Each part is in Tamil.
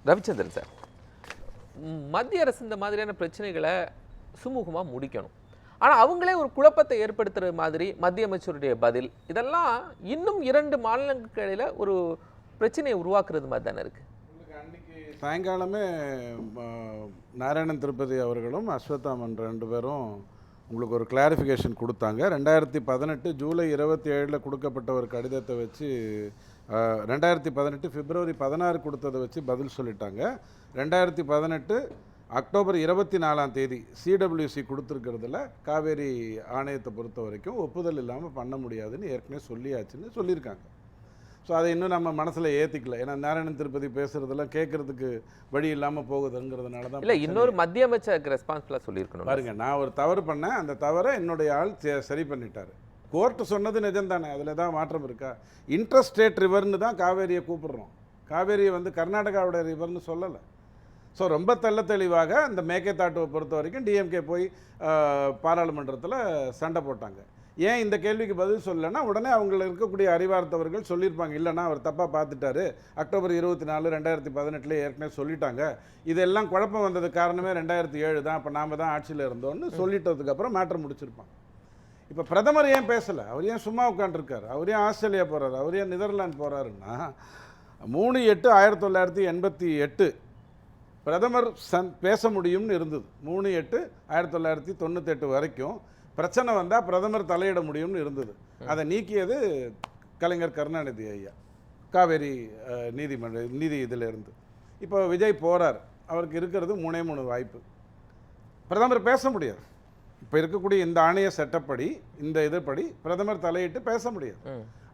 ரவிச்சந்திரன் சார், மத்திய அரசு இந்த மாதிரியான பிரச்சனைகளை சுமூகமாக முடிக்கணும். ஆனால் அவங்களே ஒரு குழப்பத்தை ஏற்படுத்துகிற மாதிரி மத்திய அமைச்சருடைய பதில், இதெல்லாம் இன்னும் 2 மாநிலங்களுக்கு இடையில ஒரு பிரச்சனையை உருவாக்குறது மாதிரி தானே இருக்குது. அன்றைக்கி சாயங்காலமே நாராயணன் திருப்பதி அவர்களும் அஸ்வத்தாமன் 2 பேரும் உங்களுக்கு ஒரு கிளாரிஃபிகேஷன் கொடுத்தாங்க. 2018 ஜூலை 27 கொடுக்கப்பட்ட ஒரு கடிதத்தை வச்சு 2018 பிப்ரவரி 16 கொடுத்ததை வச்சு பதில் சொல்லிட்டாங்க. 2018 அக்டோபர் 24 சிடபிள்யூசி கொடுத்துருக்கிறதுல காவேரி ஆணையத்தை பொறுத்த வரைக்கும் ஒப்புதல் இல்லாமல் பண்ண முடியாதுன்னு ஏற்கனவே சொல்லியாச்சுன்னு சொல்லியிருக்காங்க. ஸோ அதை இன்னும் நம்ம மனசில் ஏற்றிக்கல. ஏன்னா நாராயணன் திருப்பதி பேசுகிறதெல்லாம் கேட்குறதுக்கு வழி இல்லாமல் போகுதுங்கிறதுனால தான். இல்லை, இன்னொரு மத்திய அமைச்சருக்கு ரெஸ்பான்ஸ்ஃபுல்லாக சொல்லியிருக்கணும். பாருங்க, நான் ஒரு தவறு பண்ணேன், அந்த தவறை என்னுடைய ஆள் சரி பண்ணிட்டார். கோர்ட்டு சொன்னது நிஜம்தானே, அதில் தான் மாற்றம் இருக்கா? இன்ட்ரஸ்டேட் ரிவர்னு தான் காவேரியை கூப்பிடுறோம். காவேரியை கர்நாடகாவோட ரிவர்னு சொல்லலை. ஸோ ரொம்ப தெளிவாக அந்த மேகதாட்டுவை பொறுத்த வரைக்கும் டிஎம்கே போய் பாராளுமன்றத்தில் சண்டை போட்டாங்க. ஏன் இந்த கேள்விக்கு பதில் சொல்லலைன்னா உடனே அவங்கள இருக்கக்கூடிய அறிவார்த்தவர்கள் சொல்லியிருப்பாங்க, இல்லைனா அவர் தப்பாக பார்த்துட்டாரு, அக்டோபர் 24 2018 ஏற்கனவே சொல்லிட்டாங்க, இதெல்லாம் குழப்பம் வந்தது காரணமே 2007 தான், அப்போ நாம் தான் ஆட்சியில் இருந்தோன்னு சொல்லிட்டதுக்கப்புறம் மேட்டர் முடிச்சிருப்பாங்க. இப்போ பிரதமர் ஏன் பேசலை? அவர் ஏன் சும்மா உட்காந்துருக்காரு? அவர் ஏன் ஆஸ்திரேலியா போகிறாரு? அவர் ஏன் நெதர்லாந்து போகிறாருன்னா 3/8/1988 பிரதமர் பேச முடியும்னு இருந்தது. 3/8/1998 வரைக்கும் பிரச்சனை வந்தால் பிரதமர் தலையிட முடியும்னு இருந்தது. அதை நீக்கியது கலைஞர் கருணாநிதி ஐயா, காவேரி நீதி இதில் இருந்து. இப்போ விஜய் போகிறார், அவருக்கு இருக்கிறது 3 வாய்ப்பு. பிரதமர் பேச முடியாது. இப்போ இருக்கக்கூடிய இந்த ஆணைய சட்டப்படி, இந்த இதுபடி பிரதமர் தலையிட்டு பேச முடியாது.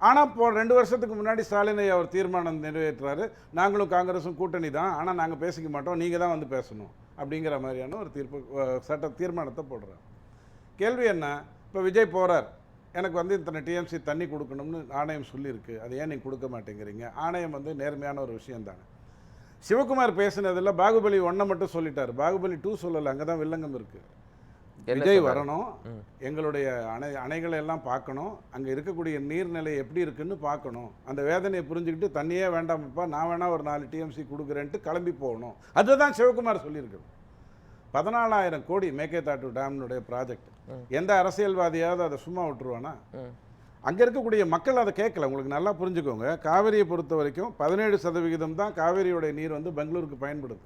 ஆனால் 2 வருஷத்துக்கு முன்னாடி ஸ்டாலினை அவர் தீர்மானம் நிறைவேற்றுறாரு, நாங்களும் காங்கிரஸும் கூட்டணி தான், ஆனால் நாங்கள் பேசிக்க மாட்டோம், நீங்கள் தான் வந்து பேசணும் அப்படிங்கிற மாதிரியான ஒரு தீர்மானத்தை போடுறாரு. கேள்வி என்ன? இப்போ விஜய் போகிறார், எனக்கு இத்தனை டிஎம்சி தண்ணி கொடுக்கணும்னு ஆணையம் சொல்லியிருக்கு, அது ஏன் நீங்கள் கொடுக்க மாட்டேங்கிறீங்க? ஆணையம் நேர்மையான ஒரு விஷயம் தானே. சிவகுமார் பேசினதில் பாகுபலி 1 மட்டும் சொல்லிட்டார், பாகுபலி 2 சொல்லலை. அங்கே தான் வில்லங்கம் இருக்குது. விஜய் வரணும், எங்களுடைய அணைகளை எல்லாம் பார்க்கணும், அங்கே இருக்கக்கூடிய நீர்நிலை எப்படி இருக்குன்னு பார்க்கணும், அந்த வேதனையை புரிஞ்சுக்கிட்டு தண்ணியே வேண்டாமப்பா, நான் வேணா ஒரு 4 டிஎம்சி கொடுக்குறேன்ட்டு கிளம்பி போகணும். அதுதான் சிவகுமார் சொல்லியிருக்கு. 14,000 கோடி மேகதாட்டு டேம்னுடைய ப்ராஜெக்ட். எந்த அரசியல்வாதியாவது அதை சும்மா விட்டுருவானா? அங்கே இருக்கக்கூடிய மக்கள் அதை கேட்கல. உங்களுக்கு நல்லா புரிஞ்சுக்கோங்க, காவேரியை பொறுத்த வரைக்கும் 17% தான் காவேரியோடைய நீர் பெங்களூருக்கு பயன்படுது.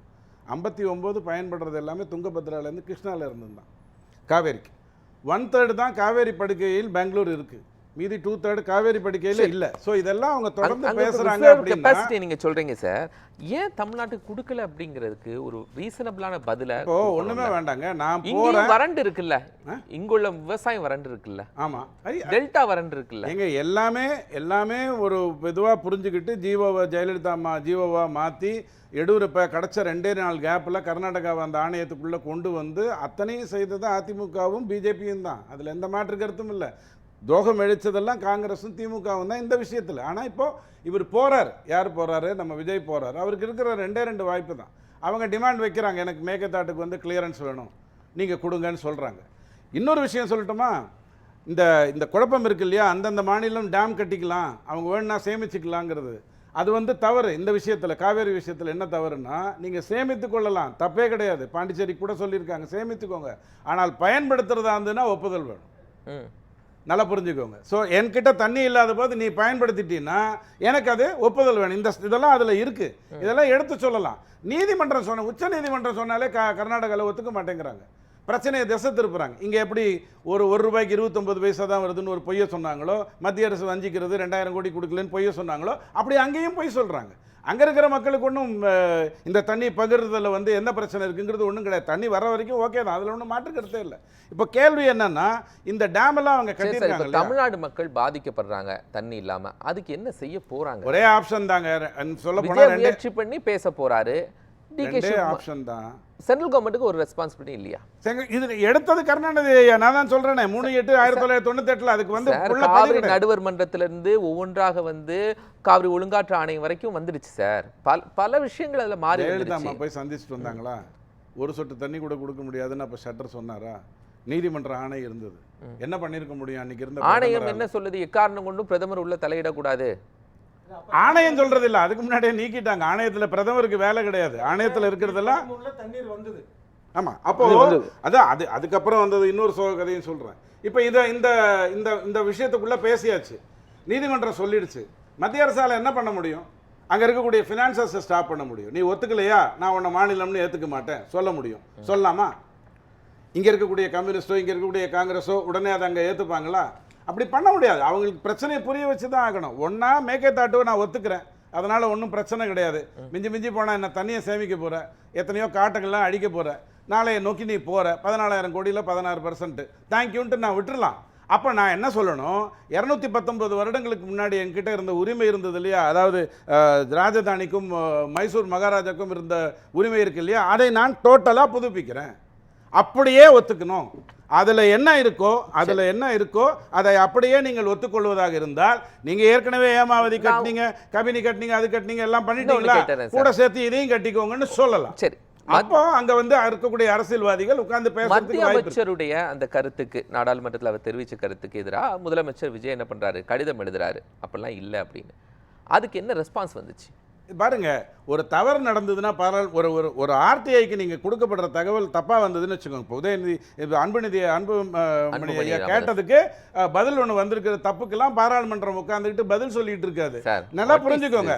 59 பயன்படுறது எல்லாமே துங்கபத்ராலேருந்து கிருஷ்ணாவிலேருந்து தான் காவேரிக்கு. 1/3 தான் காவேரி படுகையில் பெங்களூர் இருக்குது, மீதி 2/3 காவேரி படுக்கையில் இல்லை. ஸோ இதெல்லாம் அவங்க தொடர்ந்து பேசுகிறாங்க. கெப்பாசிட்டி நீங்கள் சொல்கிறீங்க சார், ஏன் தமிழ்நாட்டுக்கு கொடுக்கல அப்படிங்கிறதுக்கு ஒரு ரீசனபிளான பதில. இப்போ ஒன்றுமே வேண்டாங்க, நான் போகிறேன். வறண்டு இருக்குல்ல, இங்குள்ள விவசாயம் வறண்டு இருக்குல்ல, ஆமாம், டெல்டா வறண்டு இருக்குல்ல. எங்க எல்லாமே ஒரு இதுவாக புரிஞ்சுக்கிட்டு ஜீவோவா மாற்றி எடூரப்ப கிடச்ச 2 கேப்பில் கர்நாடகாவை அந்த ஆணையத்துக்குள்ளே கொண்டு அத்தனையும் செய்தது அதிமுகவும் பிஜேபியும் தான். அதில் எந்த மாற்று கருத்தும் இல்லை. துரோகம் எழுச்சதெல்லாம் காங்கிரஸும் திமுகவும் தான் இந்த விஷயத்தில். ஆனால் இப்போது இவர் போகிறார். யார் போகிறாரு? நம்ம விஜய் போகிறார். அவருக்கு இருக்கிற 2 வாய்ப்பு தான். அவங்க டிமாண்ட் வைக்கிறாங்க, எனக்கு மேகதாட்டுக்கு கிளியரன்ஸ் வேணும், நீங்கள் கொடுங்கன்னு சொல்கிறாங்க. இன்னொரு விஷயம் சொல்லட்டுமா? இந்த குழப்பம் இருக்கு இல்லையா, அந்தந்த மாநிலம் டேம் கட்டிக்கலாம், அவங்க வேணும்னா சேமிச்சுக்கலாங்கிறது, அது தவறு. இந்த விஷயத்தில், காவேரி விஷயத்தில் என்ன தவறுன்னா, நீங்கள் சேமித்து கொள்ளலாம், தப்பே கிடையாது. பாண்டிச்சேரி கூட சொல்லியிருக்காங்க, சேமித்துக்கோங்க. ஆனால் பயன்படுத்துறதா இருந்ததுன்னா ஒப்புதல் வேணும். நல்லா புரிஞ்சுக்கோங்க. ஸோ என்கிட்ட தண்ணி இல்லாத போது நீ பயன்படுத்திட்டீங்கன்னா எனக்கு அது ஒப்புதல் வேணும். இதெல்லாம் அதில் இருக்குது. இதெல்லாம் எடுத்து சொல்லலாம். நீதிமன்றம் உச்ச நீதிமன்றம் சொன்னாலே கர்நாடகாவில் ஒத்துக்க மாட்டேங்கிறாங்க. பிரச்சனையை திசை திருப்புறாங்க. இங்கே எப்படி ஒரு ரூபாய்க்கு 29 பைசா தான் வருதுன்னு ஒரு பொய்யை சொன்னாங்களோ, மத்திய அரசு வஞ்சிக்கிறது 2000 கோடி கொடுக்கலன்னு பொய்யை சொன்னாங்களோ, அப்படி அங்கேயும் பொய் சொல்கிறாங்க. அங்கே இருக்கிற மக்களுக்கு ஒன்றும் இந்த தண்ணி பகிர்றதில் எந்த பிரச்சனை இருக்குங்கிறது ஒன்றும் கிடையாது. தண்ணி வர வரைக்கும் ஓகே தான், அதில் ஒன்றும் மாற்று கருத்தே இல்லை. இப்போ கேள்வி என்னன்னா, இந்த டேம் எல்லாம் அவங்க கட்டியிருக்காங்க. தமிழ்நாடு மக்கள் பாதிக்கப்படுறாங்க தண்ணி இல்லாமல், அதுக்கு என்ன செய்ய போகிறாங்க? ஒரே ஆப்ஷன் தாங்க. சொல்ல போனால் முயற்சி பண்ணி பேச போகிறாரு. ஆப்ஷன் தான். சென்ட்ரல் கவர்மெண்ட்டுக்கு ஒரு ரெஸ்பான்சிபிலிட்டி இல்லையா? இது எடுத்தது கருணாநிதி ஐயா. நான் தான் சொல்றேனே, 3/8/1998 அதுக்கு காவிரி நடுவர் மன்றத்திலிருந்து ஒவ்வொன்றாக காவிரி ஒழுங்காற்று ஆணையம் வரைக்கும் வந்துடுச்சு சார். பல விஷயங்கள் அதில் மாறி. ஜெயலலிதா போய் சந்திச்சுட்டு வந்தாங்களா? ஒரு சொட்டு தண்ணி கூட கொடுக்க முடியாதுன்னு அப்போ ஷட்டர் சொன்னாரா? நீதிமன்ற ஆணை இருந்தது. என்ன பண்ணிருக்க முடியும்? அன்னைக்கு இருந்த ஆணையம் என்ன சொல்லுது? எக்காரணம் கொண்டும் பிரதமர் உள்ள தலையிடக்கூடாது. ஆணையம் சொல்றது இல்ல, அதுக்கு முன்னாடியே நீக்கிட்டாங்க. ஆணையத்துல பிரதமருக்கு வேலை கிடையாது, ஆணையத்துல இருக்கிறதெல்லாம் தண்ணீர் வந்தது. ஆமா. அப்போ அதுக்கப்புறம் வந்தது இன்னொரு சோக கதையும் சொல்றேன். இப்போ இந்த விஷயத்துக்குள்ள பேசியாச்சு, நீதிமன்றம் சொல்லிடுச்சு. மத்திய அரசால என்ன பண்ண முடியும்? அங்க இருக்கக்கூடிய ஃபினான்சர்ஸை ஸ்டாப் பண்ண முடியும். நீ ஒத்துக்கலையா, நான் உன்னை மாநிலம்னு ஏத்துக்க மாட்டேன் சொல்ல முடியும். சொல்லலாமா? இங்க இருக்கக்கூடிய கம்யூனிஸ்டோ இங்க இருக்கக்கூடிய காங்கிரஸோ உடனே அதை அங்க ஏத்துப்பாங்களா? அப்படி பண்ண முடியாது. அவங்களுக்கு பிரச்சனையை புரிய வச்சு தான் ஆகணும். ஒன்னா மேகதாட்டுவை நான் ஒத்துக்கிறேன், அதனால ஒன்றும் பிரச்சனை கிடையாது. மிஞ்சி போனால் என்ன தண்ணியை சேமிக்க போற, எத்தனையோ காட்டுகள்லாம் அழிக்க போற, நாளைய நோக்கி நீ போற, 14,000 கோடியில் 16% தேங்க்யூன்ட்டு நான் விட்டுறலாம். அப்போ நான் என்ன சொல்லணும், 219 வருடங்களுக்கு முன்னாடி என்கிட்ட இருந்த உரிமை இருந்தது இல்லையா, அதாவது ராஜதானிக்கும் மைசூர் மகாராஜாக்கும் இருந்த உரிமை இருக்கு இல்லையா, அதை நான் டோட்டலாக புதுப்பிக்கிறேன். அப்படியே ஒத்துக்கணும். அதில் என்ன இருக்கோ அதை அப்படியே நீங்கள் ஒத்துக்கொள்வதாக இருந்தால், நீங்க ஏற்கனவே ஏமாவதி கட்டினீங்க, கபினி கட்டினீங்க, அது கட்டினீங்க, எல்லாம் பண்ணிட்டீங்களா, கூட சேர்த்து இதையும் கட்டிக்கோங்கன்னு சொல்லலாம். சரி, அப்போ அங்க இருக்கக்கூடிய அரசியல்வாதிகள் உட்கார்ந்து பேசுறதுக்கு வாய்ப்பு. அமைச்சருடைய அந்த கருத்துக்கு, நாடாளுமன்றத்தில் அவர் தெரிவிச்ச கருத்துக்கு எதிராக முதலமைச்சர் விஜய் என்ன பண்றாரு, கடிதம் எழுதுறாரு, அப்படிலாம் இல்லை அப்படின்னு. அதுக்கு என்ன ரெஸ்பான்ஸ் வந்துச்சு பாருங்க? ஒரு தவறு நடந்ததுன்னா ஒரு ஆர்டிஐக்கு நீங்க கொடுக்கப்படுற தகவல் தப்பா வந்ததுன்னு வச்சுக்கோங்க. இப்போ உதயநிதி அன்புமணி ஐயா கேட்டதுக்கு பதில் ஒன்று வந்திருக்கிற தப்புக்கெல்லாம் பாராளுமன்றம் உட்கார்ந்துட்டு பதில் சொல்லிட்டு இருக்காது. நல்லா புரிஞ்சுக்கோங்க,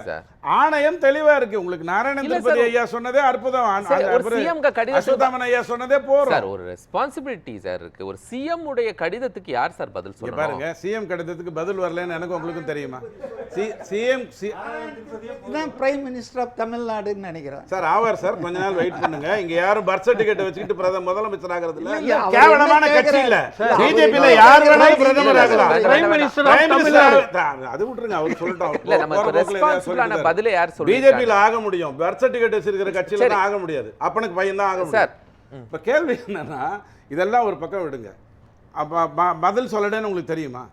ஆணையம் தெளிவா இருக்கு. உங்களுக்கு நாராயணன் திருப்பதி ஐயா சொன்னதே அற்புதம், அஸ்வத்தாமன் ஐயா சொன்னதே போறோம். ஒரு ரெஸ்பான்சிபிலிட்டி சார் இருக்கு. ஒரு சிஎம் உடைய கடிதத்துக்கு யார் சார் பதில் சொல்லுங்க? பாருங்க, சிஎம் கடிதத்துக்கு பதில் வரலன்னு எனக்கு உங்களுக்கும் தெரியுமா? சிஎம் பிரைம் மினிஸ்டர் ஆஃப் தமிழ்நாடுன்னு நினைக்கிறேன் சார். ஆவார் சார், கொஞ்ச நாள் வெயிட் பண்ணுங்க. இங்க யாரும் பர்த் சர்டிபிகேட் வச்சுக்கிட்டு முதலமைச்சர் ஆகிறது இல்ல. கேவலமான கட்சி இல்ல, பிஜேபில யார் வேணாலும் பிரதமர் ஆகலாம். பிரைம் மினிஸ்டர் அது விட்டுருங்க, அவர் சொல்லிட்டோம். இல்ல, நம்ம ரெஸ்பான்சிபிளான பதிலே யார் சொல்றாங்க? பிஜேபில ஆக முடியும், பர்த் சர்டிபிகேட் வச்சிருக்கிற கட்சியில தான் ஆக முடியாது. அப்பனுக்கு பையன் தான் ஆக முடியும் சார். இப்ப கேள்வி என்னன்னா, இதெல்லாம் ஒரு பக்கம் விடுங்க. அப்ப பதில் சொல்லடேன்னு உங்களுக்கு தெரியுமா?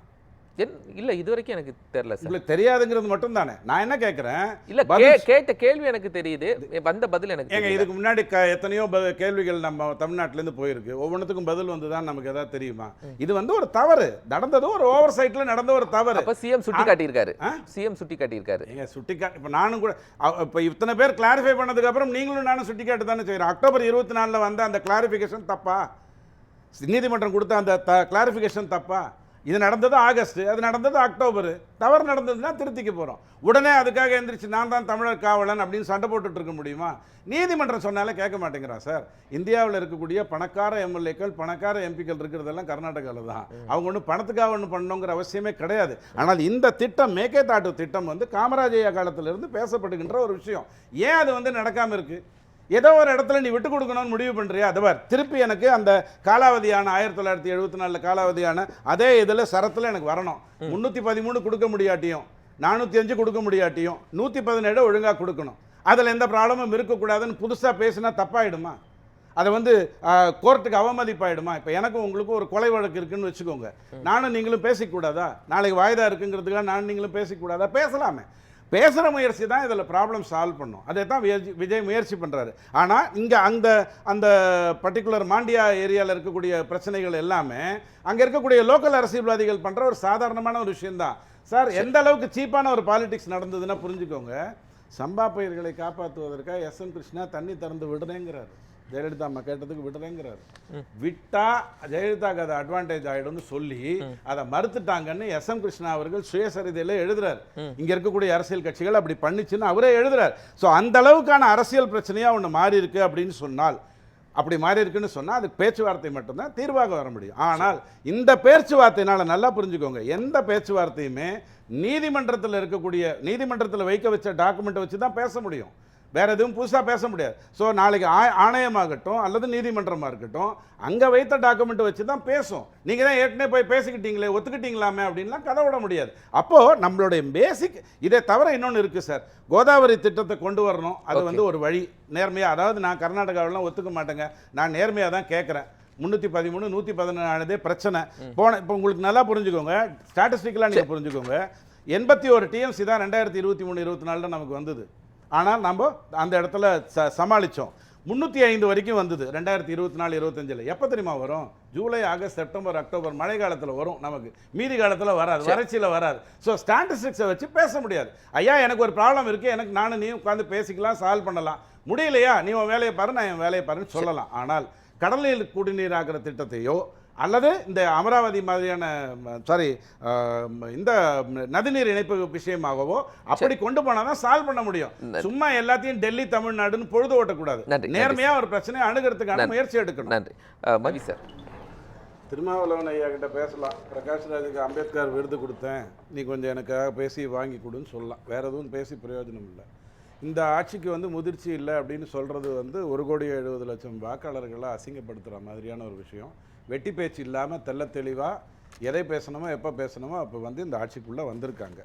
இல்ல, இதுவரைக்கும் எனக்கு தெரியல சார். உங்களுக்கு தெரியாதுங்கிறது மட்டும் தானே நான் என்ன கேட்கிறேன். இல்ல, கேட்ட கேள்வி எனக்கு தெரியுது, வந்த பதில் எனக்கு ஏங்க இதுக்கு முன்னாடி எத்தனையோ கேள்விகள் நம்ம தமிழ்நாட்டுல இருந்து போயிருக்கு. ஒவ்வொன்றுத்துக்கும் பதில் வந்துதான் நமக்கு ஏதாவது தெரியுமா? இது ஒரு தவறு நடந்தது, ஒரு ஓவர் சைட்ல நடந்த ஒரு தவறு. அப்ப சிஎம் சுட்டி காட்டியிருக்காரு. சிஎம் சுட்டி காட்டியிருக்காரு. ஏங்க சுட்டி காட்டி, இப்ப நானும் கூட இப்ப இத்தனை பேர் கிளாரிஃபை பண்ணதுக்கு அப்புறம் நீங்களும் நானும் சுட்டி காட்டு தானே செய்யறோம். அக்டோபர் 24 வந்த அந்த கிளாரிஃபிகேஷன் தப்பா? நீதிமன்றம் கொடுத்த அந்த கிளாரிஃபிகேஷன் தப்பா? இது நடந்தது ஆகஸ்ட், அது நடந்தது அக்டோபர். தவறு நடந்ததுன்னா திருத்திக்க போகிறோம். உடனே அதுக்காக எந்திரிச்சு நான் தான் தமிழர் காவலன் அப்படின்னு சண்டை போட்டுட்டு இருக்க முடியுமா? நீதிமன்றம் சொன்னாலே கேட்க மாட்டேங்கிறான் சார். இந்தியாவில் இருக்கக்கூடிய பணக்கார எம்எல்ஏக்கள், பணக்கார எம்பிக்கள் இருக்கிறதெல்லாம் கர்நாடகாவில் தான். அவங்க ஒன்றும் பணத்துக்காக ஒன்று பண்ணணுங்கிற அவசியமே கிடையாது. ஆனால் இந்த திட்டம், மேகதாட்டு திட்டம் காமராஜையா காலத்திலிருந்து பேசப்படுகின்ற ஒரு விஷயம். ஏன் அது நடக்காமல் இருக்குது? ஏதோ ஒரு இடத்துல நீ விட்டு கொடுக்கணும்னு முடிவு பண்ணுறியா? அதுவார் திருப்பி எனக்கு அந்த காலாவதியான 1974 காலாவதியான அதே இதில் சரத்தில் எனக்கு வரணும். 313 கொடுக்க முடியாட்டியும், 405 கொடுக்க முடியாட்டியும், 117 ஒழுங்காக கொடுக்கணும். அதில் எந்த ப்ராப்ளமும் இருக்கக்கூடாதுன்னு புதுசாக பேசினா தப்பாயிடுமா? அதை கோர்ட்டுக்கு அவமதிப்பாயிடுமா? இப்போ எனக்கும் உங்களுக்கும் ஒரு கொலை வழக்கு இருக்குன்னு வச்சுக்கோங்க, நானும் நீங்களும் பேசிக்கூடாதா? நாளைக்கு வாய்தா இருக்குங்கிறதுக்காக நானும் நீங்களும் பேசிக்கூடாதா? பேசலாமே. பேசுகிற முயற்சி தான் இதில் ப்ராப்ளம் சால்வ் பண்ணும். அதை தான் விஜய் முயற்சி பண்ணுறாரு. ஆனால் இங்கே அந்த பர்டிகுலர் மாண்டியா ஏரியாவில் இருக்கக்கூடிய பிரச்சனைகள் எல்லாமே அங்கே இருக்கக்கூடிய லோக்கல் அரசியல்வாதிகள் பண்ணுற ஒரு சாதாரணமான ஒரு விஷயம்தான் சார். எந்த அளவுக்கு சீப்பான ஒரு பாலிடிக்ஸ் நடந்ததுன்னா புரிஞ்சுக்கோங்க. சம்பா பயிர்களை காப்பாற்றுவதற்காக எஸ்.எம். கிருஷ்ணா தண்ணி திறந்து விடுறேங்கிறாரு. ஜெயலலிதா அம்மா கேட்டதுக்கு விடுறேங்கிறாரு. விட்டா ஜெயலலிதாக்கு அது அட்வான்டேஜ் ஆயிடும்னு சொல்லி அதை மறுத்துட்டாங்கன்னு எஸ்.எம். கிருஷ்ணா அவர்கள் சுயசரிதையில எழுதுறாரு. இங்க இருக்கக்கூடிய அரசியல் கட்சிகள் அப்படி பண்ணிச்சுன்னு அவரே எழுதுறாரு. ஸோ அந்த அளவுக்கான அரசியல் பிரச்சனையா ஒன்று மாறி இருக்கு அப்படின்னு சொன்னால், அப்படி மாறி இருக்குன்னு சொன்னால் அதுக்கு பேச்சுவார்த்தை மட்டும்தான் தீர்வாக வர முடியும். ஆனால் இந்த பேச்சுவார்த்தையினால நல்லா புரிஞ்சுக்கோங்க, எந்த பேச்சுவார்த்தையுமே நீதிமன்றத்தில் வைக்க வச்ச டாக்குமெண்ட்டை வச்சு தான் பேச முடியும். வேற எதுவும் புதுசாக பேச முடியாது. ஸோ நாளைக்கு ஆணையமாகட்டும் அல்லது நீதிமன்றமாக இருக்கட்டும், அங்கே வைத்த டாக்குமெண்ட் வச்சு தான் பேசும். நீங்கள் தான் ஏற்கனவே போய் பேசிக்கிட்டீங்களே, ஒத்துக்கிட்டீங்களாமே அப்படின்லாம் கதை விட முடியாது. அப்போது நம்மளுடைய பேசிக் இதை தவிர இன்னொன்று இருக்குது சார். கோதாவரி திட்டத்தை கொண்டு வரணும். அது ஒரு வழி நேர்மையாக, அதாவது நான் கர்நாடகாவெல்லாம் ஒத்துக்க மாட்டேங்க, நான் நேர்மையாக தான் கேட்குறேன். 313 114 பிரச்சனை போன. இப்போ உங்களுக்கு நல்லா புரிஞ்சுக்கோங்க, ஸ்டாட்டிஸ்டிக்கலாக நீங்கள் புரிஞ்சுக்கோங்க. 81 டிஎம்சி தான் 2023-24 நமக்கு வந்தது. ஆனால் நம்ம அந்த இடத்துல சமாளித்தோம். 305 வரைக்கும் வந்தது 2024-25. எப்போ தெரியுமா வரும்? ஜூலை, ஆகஸ்ட், செப்டம்பர், அக்டோபர் மழை காலத்தில் வரும். நமக்கு மீதி காலத்தில் வராது, வறட்சியில் வராது. ஸோ ஸ்டாட்டிஸ்டிக்ஸை வச்சு பேச முடியாது. ஐயா எனக்கு ஒரு ப்ராப்ளம் இருக்குது, எனக்கு நானும் நீ உட்காந்து பேசிக்கலாம், சால்வ் பண்ணலாம். முடியலையா நீ உன் வேலையை பாரு, நான் என் வேலையை பாருன்னு சொல்லலாம். ஆனால் கடலில் குடிநீராக்கிற திட்டத்தையோ அல்லது இந்த அமராவதி மாதிரியான இந்த நதிநீர் இணைப்பு விஷயமாகவோ அப்படி கொண்டு போனால் தான் சால்வ் பண்ண முடியும். சும்மா எல்லாத்தையும் டெல்லி, தமிழ்நாடுன்னு பொழுது ஓட்டக்கூடாது. நேர்மையாக ஒரு பிரச்சனையை அணுகிறதுக்கான முயற்சி எடுக்கணும். நன்றி. மதி சார், திருமாவளவன் ஐயா கிட்ட பேசலாம். பிரகாஷ் ராஜுக்கு அம்பேத்கர் விருது கொடுத்தேன், நீ கொஞ்சம் எனக்காக பேசி வாங்கி கொடுன்னு சொல்லலாம். வேற எதுவும் பேசி பிரயோஜனம் இல்லை. இந்த ஆட்சிக்கு முதிர்ச்சி இல்லை அப்படின்னு சொல்கிறது 1,70,00,000 வாக்காளர்களை அசிங்கப்படுத்துகிற மாதிரியான ஒரு விஷயம். வெட்டி பேச்சு இல்லாமல் தெள்ள தெளிவாக எதை பேசணுமோ எப்போ பேசணுமோ அப்போ இந்த ஆட்சிக்குள்ளே வந்திருக்காங்க.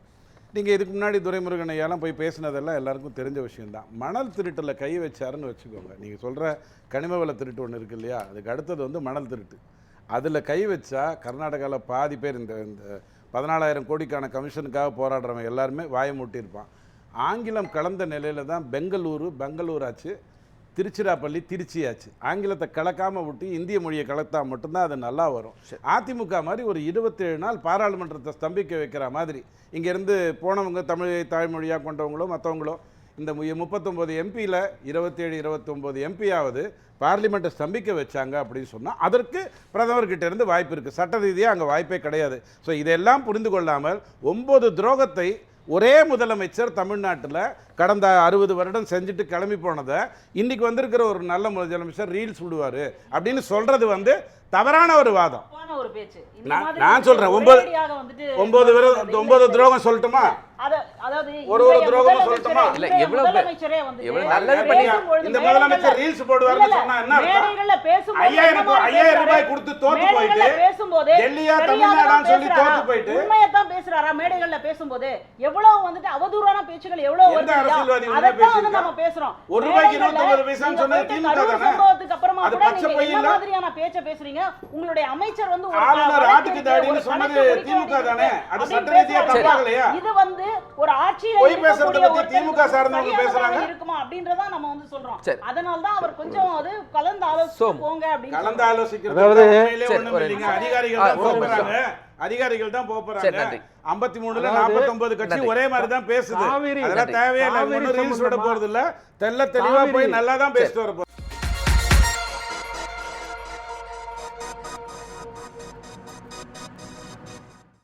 நீங்கள் இதுக்கு முன்னாடி துரைமுருகன் ஐயாலாம் போய் பேசினதெல்லாம் எல்லாருக்கும் தெரிஞ்ச விஷயந்தான். மணல் திருட்டில் கை வச்சாருன்னு வச்சுக்கோங்க. நீங்கள் சொல்கிற கனிம வள திருட்டு ஒன்று இருக்கு இல்லையா, அதுக்கு அடுத்தது மணல் திருட்டு. அதில் கை வச்சா கர்நாடகாவில் பாதி பேர் இந்த 14,000 கோடிக்கான கமிஷனுக்காக போராடுறவங்க எல்லாருமே வாயை மூட்டியிருப்பான். ஆங்கிலம் கலந்த நிலையில் தான் பெங்களூர் ஆச்சு, திருச்சிராப்பள்ளி திருச்சியாச்சு. ஆங்கிலத்தை கலக்காமல் விட்டு இந்திய மொழியை கலத்தா மட்டும்தான் அது நல்லா வரும். அதிமுக மாதிரி ஒரு 27 நாள் பாராளுமன்றத்தை ஸ்தம்பிக்க வைக்கிற மாதிரி இங்கேருந்து போனவங்க தாய்மொழியாக கொண்டவங்களோ மற்றவங்களோ இந்த 39 எம்பியில் 27-29 எம்பியாவது பார்லிமெண்ட்டை ஸ்தம்பிக்க வச்சாங்க அப்படின்னு சொன்னால் அதற்கு பிரதமர்கிட்ட இருந்து வாய்ப்பு இருக்குது. சட்ட ரீதியாக அங்கே வாய்ப்பே கிடையாது. ஸோ இதெல்லாம் புரிந்து கொள்ளாமல் 9 துரோகத்தை ஒரே முதலமைச்சர் தமிழ்நாட்டில் கடந்த 60 வருடம் செஞ்சுட்டு கிளம்பி போனதை இன்னைக்கு வந்திருக்கிற ஒரு நல்ல முதலமைச்சர் ரீல்ஸ் விடுவார் அப்படின்னு சொல்றது தவறான ஒரு வாதம். நான் சொல்றேன் 9 துரோகம் சொல்லட்டுமா? ஒரு துரோகம் சொல்லட்டுமா? இல்ல எவ்வளவு நல்லது பண்ணி இந்த முதலமைச்சர் ரீல்ஸ் போடுவாருன்னு சொன்னா என்ன அர்த்தம்? 5000 ரூபாய் கொடுத்து தோத்து போயிட்டு டெல்லியா தமிழ்நாடான்னு சொல்லி தோத்து போயிட்டு உண்மையை தான் பேசுறாரா? மேடைகள்ல பேசும்போது எவ்வளவு அவதூறான பேச்சுகள் எவ்வளவு வருது. அதான் நம்ம பேசுறோம். 1 ரூபாய்க்கு 29 பைசான்னு சொன்னது திமுக தானே. சம்பவத்துக்கு அப்புறமா கூட நீங்க என்ன மாதிரியான பேச்ச பேசுறீங்க? உங்களுடைய அமைச்சர் ஒரு ஆளுநர் ஆட்டுக்கு தாடின்னு சொன்னது திமுக தானே. அது சட்ட ரீதியா தப்பாகலையா? இது ஒரு ஆட்சியில போய் பேசுறத பத்தி திமுக சார்ந்தவங்க பேசுறாங்க இருக்குமா அப்படின்றத நம்ம சொல்றோம். அதனால தான் அவர் கொஞ்சம் கலந்து ஆலோசிச்சு போங்க அப்படி கலந்து ஆலோசிக்கிறது. உண்மையிலே ஒண்ணும் இல்லைங்க. அதிகாரிகள் தான் போறாங்க. 53ல 49 கட்சி ஒரே மாதிரி தான் பேசுது. அதெல்லாம் தேவையே இல்லை. ஒன்னும் ரீல்ஸ் விட போறது இல்ல. தெள்ள தெளிவா போய் நல்லா தான் பேசிட்டு வரப்போம்.